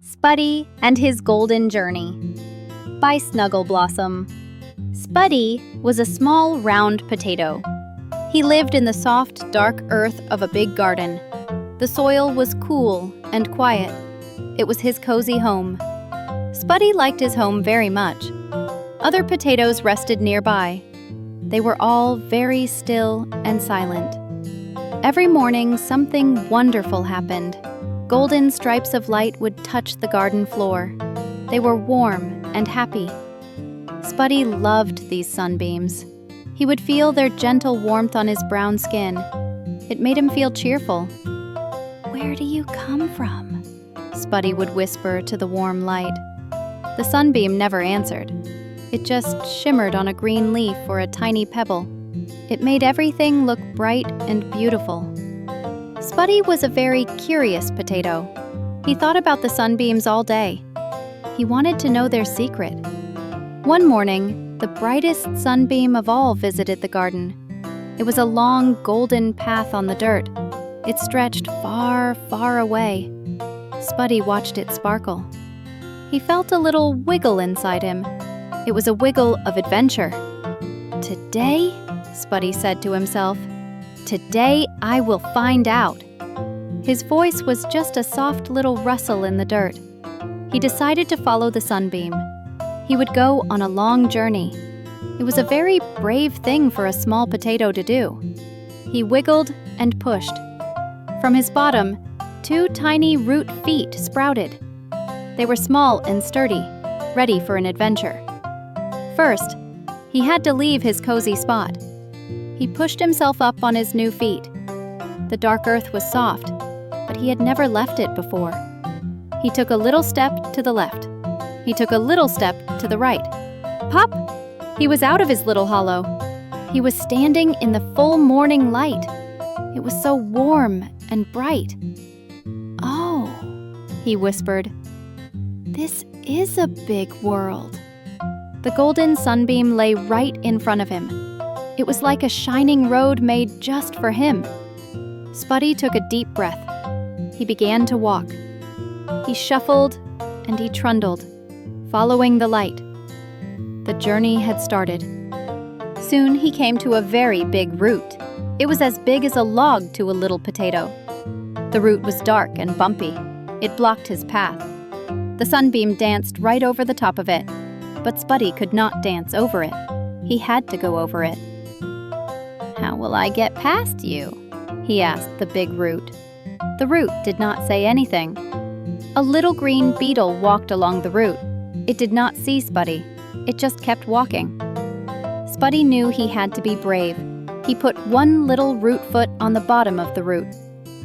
Spuddy and His Golden Journey by Snuggle. Spuddy was a small, round potato. He lived in the soft, dark earth of a big garden. The soil was cool and quiet. It was his cozy home. Spuddy liked his home very much. Other potatoes rested nearby. They were all very still and silent. Every morning, something wonderful happened. Golden stripes of light would touch the garden floor. They were warm and happy. Spuddy loved these sunbeams. He would feel their gentle warmth on his brown skin. It made him feel cheerful. "Where do you come from?" Spuddy would whisper to the warm light. The sunbeam never answered. It just shimmered on a green leaf or a tiny pebble. It made everything look bright and beautiful. Spuddy was a very curious potato. He thought about the sunbeams all day. He wanted to know their secret. One morning, the brightest sunbeam of all visited the garden. It was a long, golden path on the dirt. It stretched far, far away. Spuddy watched it sparkle. He felt a little wiggle inside him. It was a wiggle of adventure. "Today," Spuddy said to himself, "today I will find out." His voice was just a soft little rustle in the dirt. He decided to follow the sunbeam. He would go on a long journey. It was a very brave thing for a small potato to do. He wiggled and pushed. From his bottom, 2 tiny root feet sprouted. They were small and sturdy, ready for an adventure. First, he had to leave his cozy spot. He pushed himself up on his new feet. The dark earth was soft, but he had never left it before. He took a little step to the left. He took a little step to the right. Pop! He was out of his little hollow. He was standing in the full morning light. It was so warm and bright. "Oh," he whispered, "this is a big world." The golden sunbeam lay right in front of him. It was like a shining road made just for him. Spuddy took a deep breath. He began to walk. He shuffled and he trundled, following the light. The journey had started. Soon he came to a very big root. It was as big as a log to a little potato. The root was dark and bumpy. It blocked his path. The sunbeam danced right over the top of it, but Spuddy could not dance over it. He had to go over it. "How will I get past you?" he asked the big root. The root did not say anything. A little green beetle walked along the root. It did not see Spuddy. It just kept walking. Spuddy knew he had to be brave. He put one little root foot on the bottom of the root.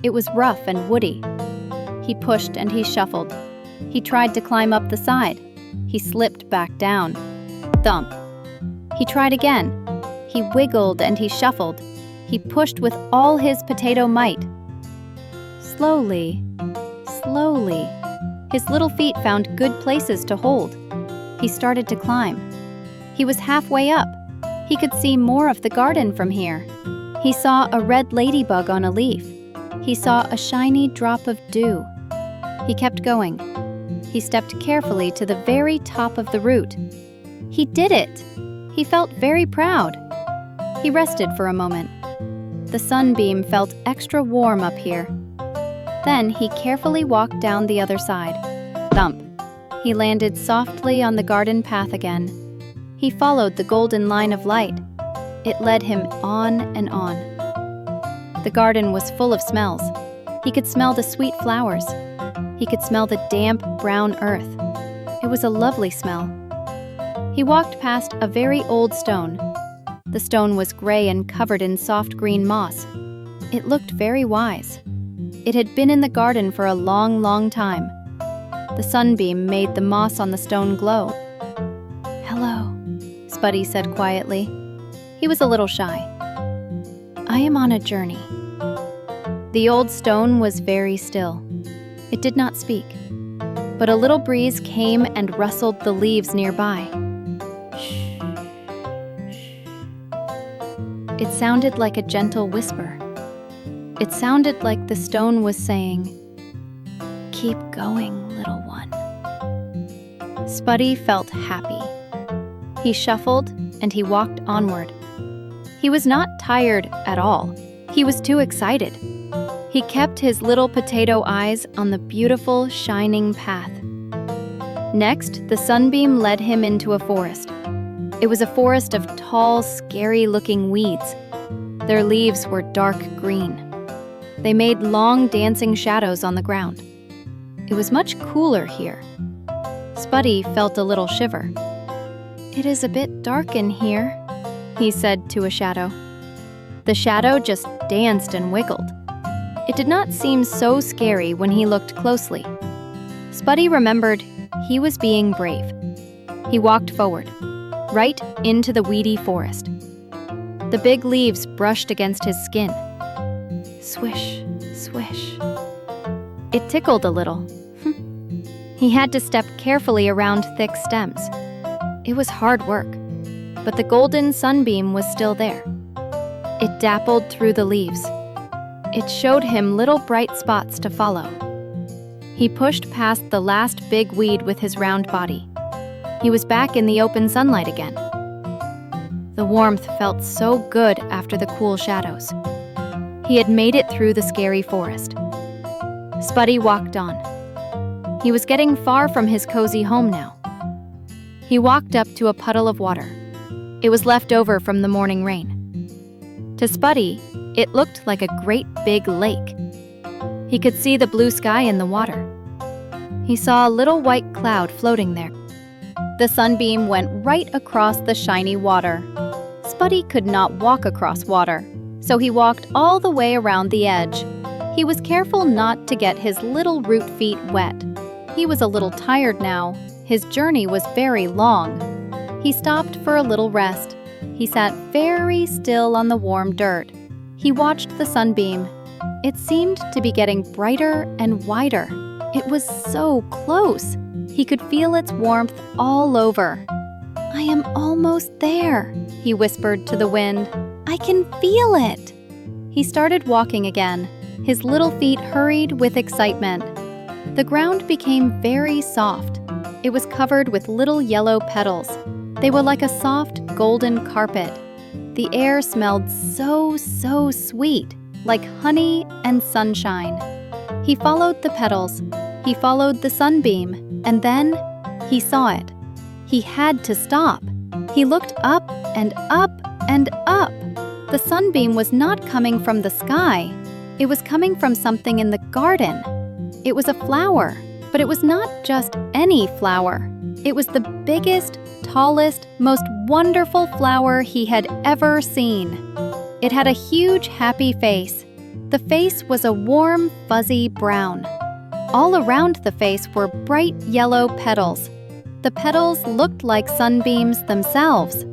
It was rough and woody. He pushed and he shuffled. He tried to climb up the side. He slipped back down. Thump. He tried again. He wiggled and he shuffled. He pushed with all his potato might. Slowly, slowly, his little feet found good places to hold. He started to climb. He was halfway up. He could see more of the garden from here. He saw a red ladybug on a leaf. He saw a shiny drop of dew. He kept going. He stepped carefully to the very top of the root. He did it! He felt very proud. He rested for a moment. The sunbeam felt extra warm up here. Then he carefully walked down the other side. Thump! He landed softly on the garden path again. He followed the golden line of light. It led him on and on. The garden was full of smells. He could smell the sweet flowers. He could smell the damp, brown earth. It was a lovely smell. He walked past a very old stone. The stone was gray and covered in soft green moss. It looked very wise. It had been in the garden for a long, long time. The sunbeam made the moss on the stone glow. "Hello," Spuddy said quietly. He was a little shy. "I am on a journey." The old stone was very still. It did not speak, but a little breeze came and rustled the leaves nearby. Shh, shh. It sounded like a gentle whisper. It sounded like the stone was saying, "Keep going, little one." Spuddy felt happy. He shuffled and he walked onward. He was not tired at all. He was too excited. He kept his little potato eyes on the beautiful, shining path. Next, the sunbeam led him into a forest. It was a forest of tall, scary-looking weeds. Their leaves were dark green. They made long, dancing shadows on the ground. It was much cooler here. Spuddy felt a little shiver. "It is a bit dark in here," he said to a shadow. The shadow just danced and wiggled. It did not seem so scary when he looked closely. Spuddy remembered he was being brave. He walked forward, right into the weedy forest. The big leaves brushed against his skin. Swish, swish. It tickled a little. He had to step carefully around thick stems. It was hard work, but the golden sunbeam was still there. It dappled through the leaves. It showed him little bright spots to follow. He pushed past the last big weed with his round body. He was back in the open sunlight again. The warmth felt so good after the cool shadows. He had made it through the scary forest. Spuddy walked on. He was getting far from his cozy home now. He walked up to a puddle of water. It was left over from the morning rain. To Spuddy, it looked like a great big lake. He could see the blue sky in the water. He saw a little white cloud floating there. The sunbeam went right across the shiny water. Spuddy could not walk across water, so he walked all the way around the edge. He was careful not to get his little root feet wet. He was a little tired now. His journey was very long. He stopped for a little rest. He sat very still on the warm dirt. He watched the sunbeam. It seemed to be getting brighter and wider. It was so close. He could feel its warmth all over. "I am almost there," he whispered to the wind. "I can feel it." He started walking again. His little feet hurried with excitement. The ground became very soft. It was covered with little yellow petals. They were like a soft golden carpet. The air smelled so sweet, like honey and sunshine. He followed the petals. He followed the sunbeam, and then he saw it. He had to stop. He looked up and up and up. The sunbeam was not coming from the sky. It was coming from something in the garden. It was a flower, but it was not just any flower. It was the biggest, tallest, most wonderful flower he had ever seen. It had a huge, happy face. The face was a warm, fuzzy brown. All around the face were bright yellow petals. The petals looked like sunbeams themselves.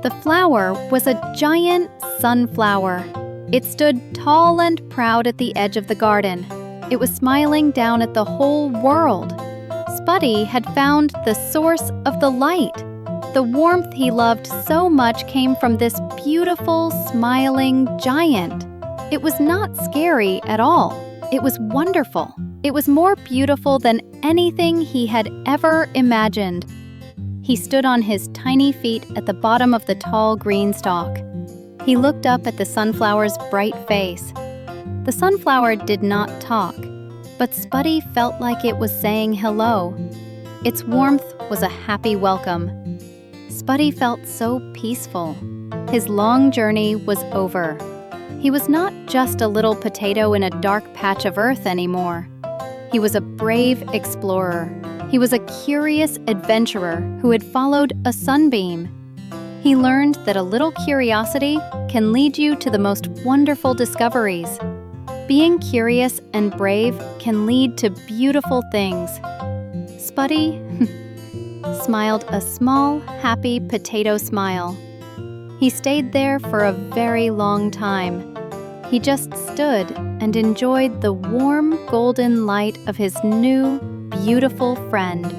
The flower was a giant sunflower. It stood tall and proud at the edge of the garden. It was smiling down at the whole world. Spuddy had found the source of the light. The warmth he loved so much came from this beautiful, smiling giant. It was not scary at all. It was wonderful. It was more beautiful than anything he had ever imagined. He stood on his tiny feet at the bottom of the tall green stalk. He looked up at the sunflower's bright face. The sunflower did not talk, but Spuddy felt like it was saying hello. Its warmth was a happy welcome. Spuddy felt so peaceful. His long journey was over. He was not just a little potato in a dark patch of earth anymore. He was a brave explorer. He was a curious adventurer who had followed a sunbeam. He learned that a little curiosity can lead you to the most wonderful discoveries. Being curious and brave can lead to beautiful things. Spuddy smiled a small, happy potato smile. He stayed there for a very long time. He just stood and enjoyed the warm golden light of his new, beautiful friend.